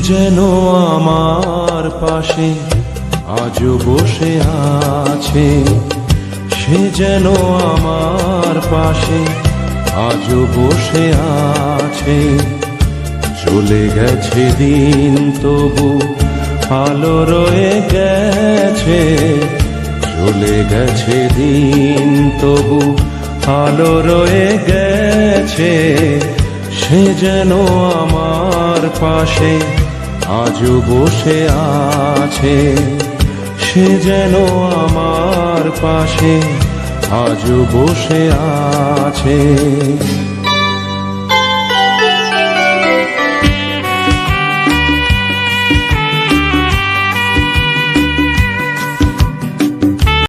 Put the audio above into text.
যেন আমার পাশে আজও বসে আছে, সে যেন আমার পাশে আজও বসে আছে। চলে গেছে দিন তবু আলো রয়ে গেছে, চলে গেছে দিন তবু আলো রয়ে গেছে। সে যেন আমার পাশে আজও বসে আছে, সে যেন আমার পাশে আজও বসে আছে।